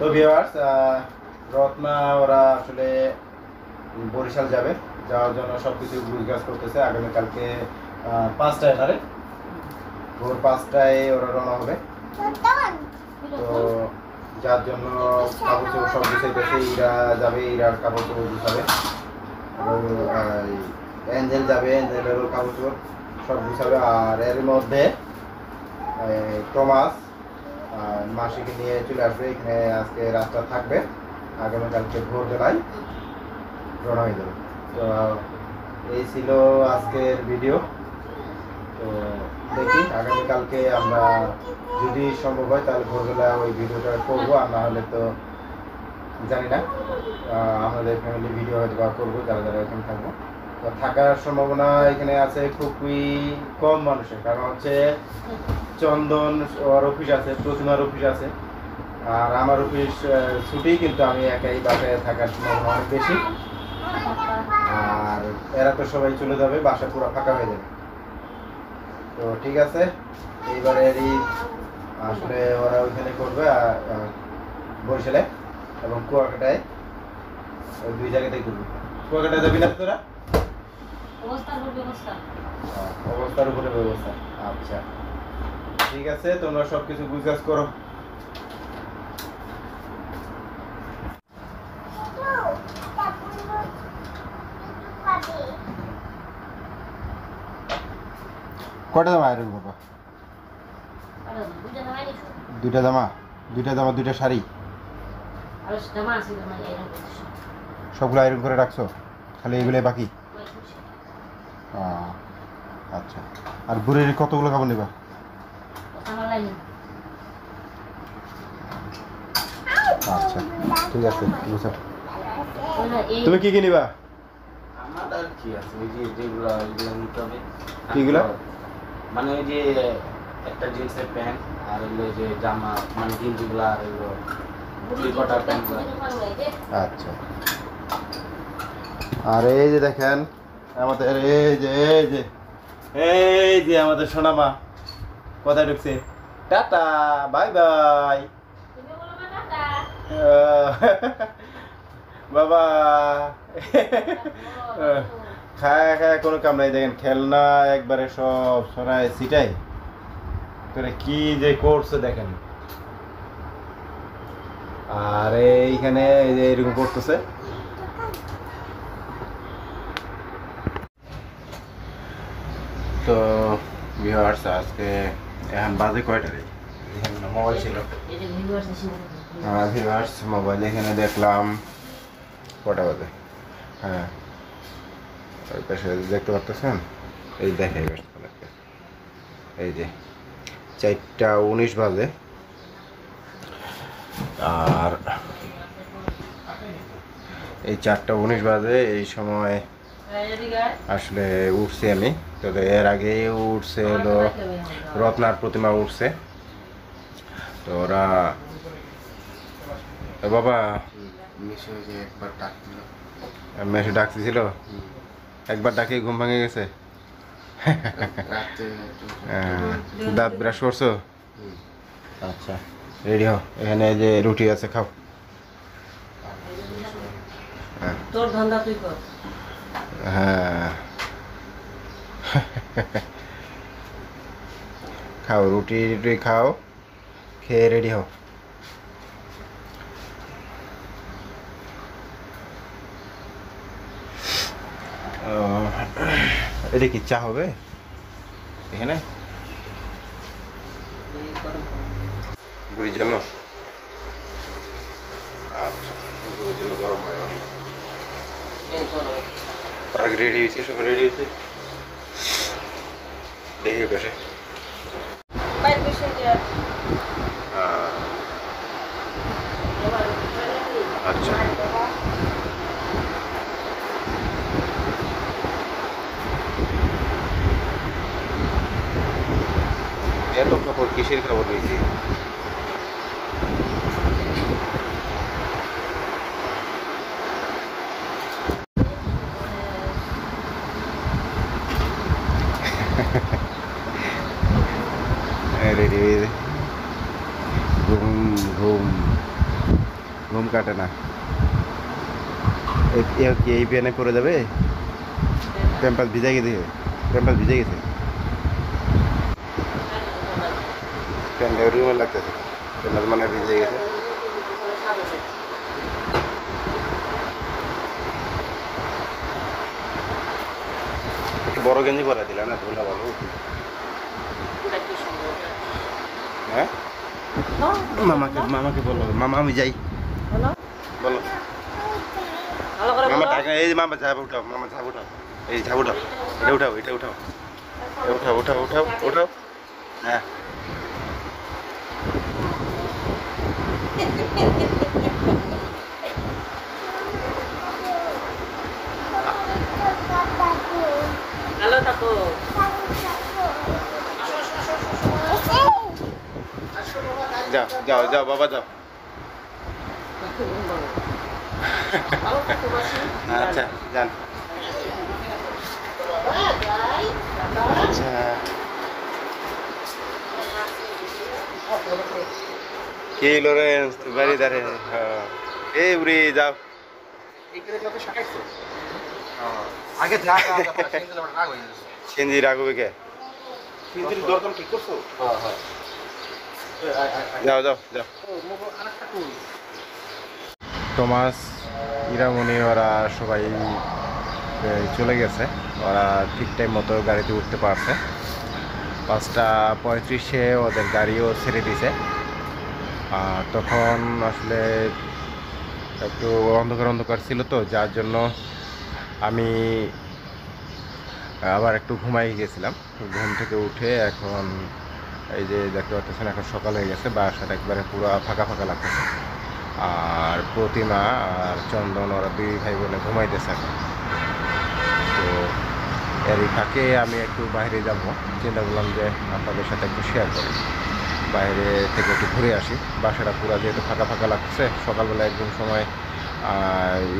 তো ভিউয়ার্স, রত্না ওরা আসলে বরিশাল যাবে, যাওয়ার জন্য সবকিছু গুছগাছ করতেছে। আগামীকালকে 5টায় না রে, ভোর 5টায় ওরা রওনা হবে। তো যার জন্য কাপড় চোপড় সব গুছাইতেছে। ইরা যাবে, ইরার কাপড় চোপড় গুছাবে, এবং এঞ্জেল যাবে, এঞ্জেলেরও কাপড় চোপড় সব গুছাবে। আর এর মধ্যে টমাস মাসিকে নিয়ে চলে আসবে এখানে। আজকে রাতটা থাকবে, আগামীকালকে ভোরবেলায় রওনা হয়ে যাবে। তো এই ছিল আজকের ভিডিও। তো দেখি আগামীকালকে আমরা যদি সম্ভব হয় তাহলে ভোরবেলা ওই ভিডিওটা করবো, আর না হলে তো জানি না, আমাদের ফ্যামিলি ভিডিও হয়তো বা করবো যারা যারা এখানে থাকবো। তো থাকার সম্ভাবনা এখানে আছে খুবই কম মানুষের, কারণ হচ্ছে চন্দন ওর অফিস আছে, প্রতিমার অফিস আছে, আর আমার অফিস ছুটি, কিন্তু আমি একাই বাসায় থাকার সম্ভাবনা অনেক বেশি। আর এরা তো সবাই চলে যাবে, বাসা পুরো ফাঁকা হয়ে যাবে। তো ঠিক আছে, এইবারেরই আসলে ওরা ওইখানে করবে বরিশালে এবং কুয়াকাটায়, ওই দুই জায়গাতেই করবে। কুয়াকাটায় যাবি না তোরা? অবস্থার উপরে ব্যবস্থা। আচ্ছা ঠিক আছে, তোমরা সবকিছু গুছগাছ করো। কটা জামা আয়রন করবা? দুইটা জামা, দুইটা শাড়ি, সবগুলো আয়রন করে রাখছো, খালি এগুলোই বাকি? আচ্ছা, আর বুড়ির কতগুলো কাপড় নিবা? আচ্ছা ঠিক আছে, বুঝছো। তুমি কি কি নিবা? আমার আর কি আছে, ওই যে যেগুলো নিতে হবে। কিগুলা? মানে ওই যে একটা জিন্সের প্যান্ট, আর হলো যে জামা, মানে গেঞ্জিগুলো, আর হলো কটার প্যান্টগুলো। আচ্ছা, আর এই যে দেখেন আমাদের এই যে আমাদের সোনামা কোথায় ঢুকছে। টাটা, বাই বাই বাবা। খায় খায় কোনো কাম নাই, দেখেন খেলনা একবারে সব সরাই সিটাই করে কি যে করছে দেখেন। আর এইখানে এই যে এরকম করতেছে। তো ভিউয়ার্স, আজকে এখন বাজে কয়টা রে? মোবাইল ছিল, ভিউয়ার্স মোবাইল এখানে দেখলাম কটা বাজে। হ্যাঁ, ওই পাশে দেখতে পাচ্ছেন, এই দেখে এই যে 4টা 19 বাজে। আর এই 4টা 19 বাজে, এই সময় আসলে উঠছি আমি। তো এর আগে উঠছে হলো রত্নার প্রতিমা উঠছে। তো ওরা বাবা মেসে ডাকছিল, একবার ডাকে ঘুম ভাঙে গেছে। দাঁত ব্রাশ করছো? আচ্ছা রেডি হও, এখানে যে রুটি আছে খাও। তোর ধান্দা তুই কর। হ্যাঁ খাও, রুটি খাও, খেয়ে রেডি হও। এটা কি চা হবে এখানে গুড়ির জন্য? আচ্ছা, গুড়ির জন্য গরম হয়। রেডি হয়েছে, সব রেডি হয়েছে, দেখি বসে। আচ্ছা এত কাপড় কিসের কাপড় রয়েছে? রেডি হয়ে ঘুম ঘুম ঘুম কাটে না। এই প্যানে পরে যাবে, প্যাম্পাস ভিজে গেছে, প্যাম্পাস ভিজে গেছে, প্যান্টটা রুমে লাগতেছে, প্যাম্পাস মানে ভিজে গেছে। বড় গেঞ্জি পরা দিলা না, ধুলা ভালো। হ্যাঁ, মামাকে বলো, মামা আমি যাই, বলো মামা টাকা, এই যে মামা ঝাপ উঠাও, মামা ঝাপ উঠাও, এই ঝাপ উঠাও, এটা উঠাও, এটা উঠাও, উঠাও উঠাও উঠাও উঠাও। হ্যাঁ হ্যালো কাকু। যাও যাও যাও বাবা যাও। আচ্ছা যান। আচ্ছা কি লরেন্স বাড়ি দাঁড়ে, এই উড়ি যাও। আগে সিঞ্জি রাখবে কে, দরকার ঠিক করছো? যাও যাও যাও। টমাস, ইরামনি ওরা সবাই চলে গেছে, ওরা ঠিক টাইম মতো গাড়িতে উঠতে পারছে। 5:35 ওদের গাড়িও ছেড়ে দিছে। তখন আসলে একটু অন্ধকার অন্ধকার ছিল তো, যার জন্য আমি আবার একটু ঘুমাই গেছিলাম। ঘুম থেকে উঠে এখন এই যে দেখতে পাচ্ছেন, এখন সকাল হয়ে গেছে, বাসাটা একবারে পুরো ফাঁকা ফাঁকা লাগতেছে। আর প্রতিমা আর চন্দন ওরা দুই ভাই বোনে ঘুমাইতেছে এখন। তো এরই ফাঁকে আমি একটু বাইরে যাব, চিন্তা করলাম যে আপনাদের সাথে একটু শেয়ার করি, বাইরে থেকে একটু ঘুরে আসি। বাসাটা পুরো যেহেতু ফাঁকা ফাঁকা লাগছে, সকালবেলা একদম সময়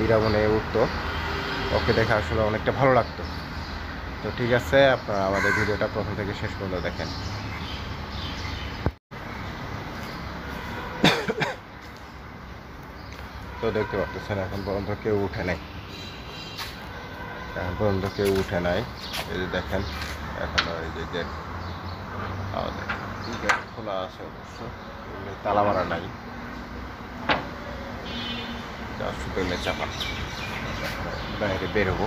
ইরামনে উঠতো, ওকে দেখে আসলে অনেকটা ভালো লাগতো। তো ঠিক আছে, আপনারা আমাদের ভিডিওটা প্রথম থেকে শেষ পর্যন্ত দেখেন। তো দেখতে পাচ্ছেন এখন পর্যন্ত কেউ উঠে নাই, এখন পর্যন্ত কেউ উঠে নাই। এই যে দেখেন, এখন এই যে গেট খোলা আছে, অবশ্য তালা মারা নাই, শুধু এমনি চাপা। বাইরে বেরোবো।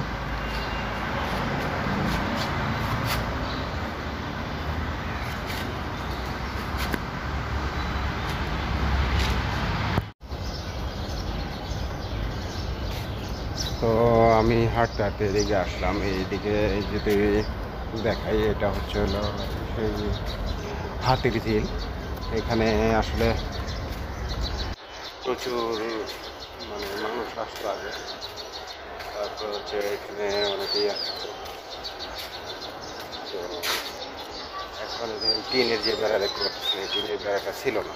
তো আমি হাঁটতে হাঁটতে এদিকে আসলাম। এইদিকে যদি দেখাই, এটা হচ্ছে হলো সেই হাতির ঝিল। এখানে আসলে প্রচুর মানে মানুষ আসতো আগে। তারপর হচ্ছে এখানে অনেকেই আসতো। তো এখন টিনের যে বেড়া দেখতে পাচ্ছেন, এই টিনের বেড়াটা ছিল না,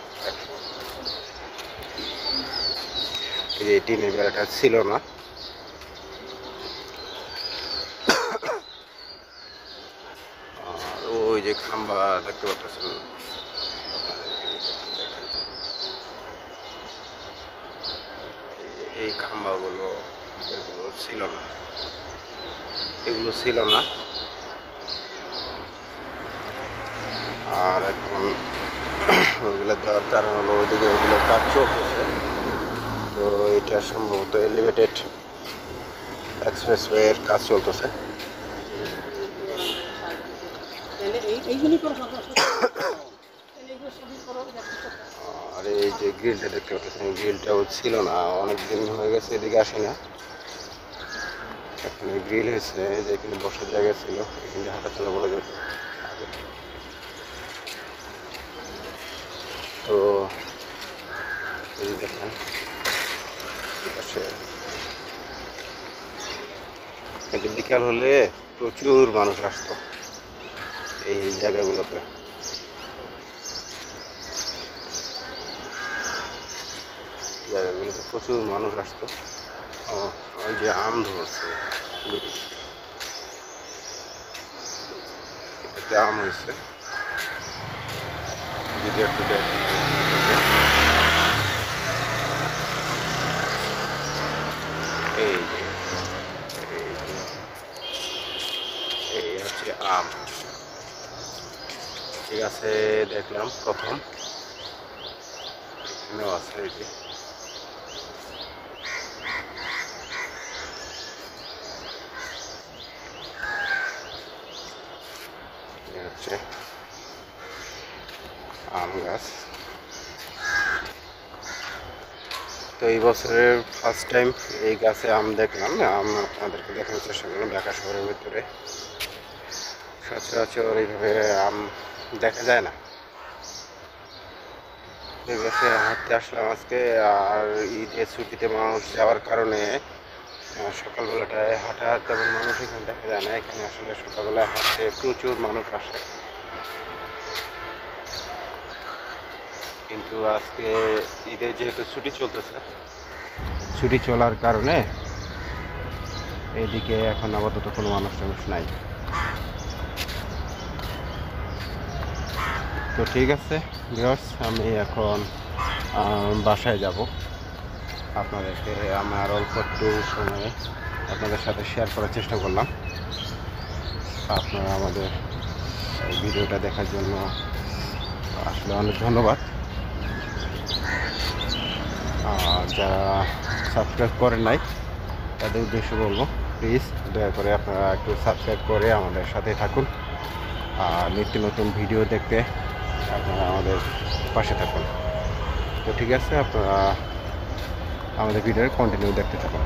এই টিনের বেড়াটা ছিল না। আর ওই যে খাম্বা দেখতে পাচ্ছেন, এই খাম্বাগুলো এগুলো ছিল না, এগুলো ছিল না। আর এখন ওইগুলো দেওয়ার কারণ হলো ওইদিকে ওইগুলো কাজ চলতেছে। তো এটা সম্ভবত এলিভেটেড এক্সপ্রেসওয়ের কাজ চলতেছে। আর এই যে গ্রিলটা দেখতে পাচ্ছেন, গ্রিলটাও ছিল না, অনেক দিন হয়ে গেছে এদিকে আসে না। এখানে গ্রিল হয়েছে, যে এখানে বসার জায়গা ছিল, এখানে হাঁটাচলা বলা যেত। তো এই যে দেখেন, বিকাল হলে প্রচুর মানুষ আসতো এই জায়গাগুলোতে। জায়গাগুলোতে প্রচুর মানুষ আসতো। ওই যে আম ধরছে, এতে আম হয়েছে, যদি একটু ঠিক আছে, দেখলাম প্রথম এখানেও আছে এই যে হচ্ছে আম গাছ। তো এই বছরের ফার্স্ট টাইম এই গাছে আম দেখলাম। আম আপনাদেরকে দেখানোর চেষ্টা করলাম। ঢাকা শহরের ভিতরে সচরাচর এইভাবে আম দেখা যায় না। এই গাছে হাঁটতে আসলাম আজকে। আর ঈদের ছুটিতে মানুষ যাওয়ার কারণে সকালবেলাটায় হাঁটা তেমন মানুষ এখানে দেখা যায় না। এখানে আসলে সকালবেলায় হাঁটতে প্রচুর মানুষ আসে, কিন্তু আজকে ঈদের যেহেতু ছুটি চলতেছে, ছুটি চলার কারণে এদিকে এখন আপাতত কোনো মানুষ টানুষ নাই। তো ঠিক আছে ভিউয়ার্স, আমি এখন বাসায় যাব। আপনাদেরকে আমার অল্প একটু সময়ে আপনাদের সাথে শেয়ার করার চেষ্টা করলাম। আপনারা আমাদের এই ভিডিওটা দেখার জন্য আসলে অনেক ধন্যবাদ। যারা সাবস্ক্রাইব করেন নাই তাদের উদ্দেশ্যে বলবো, প্লিজ দয়া করে আপনারা একটু সাবস্ক্রাইব করে আমাদের সাথে থাকুন। আর নিত্য নতুন ভিডিও দেখতে আপনারা আমাদের পাশে থাকুন। তো ঠিক আছে, আপনারা আমাদের ভিডিও কন্টিনিউ দেখতে থাকুন।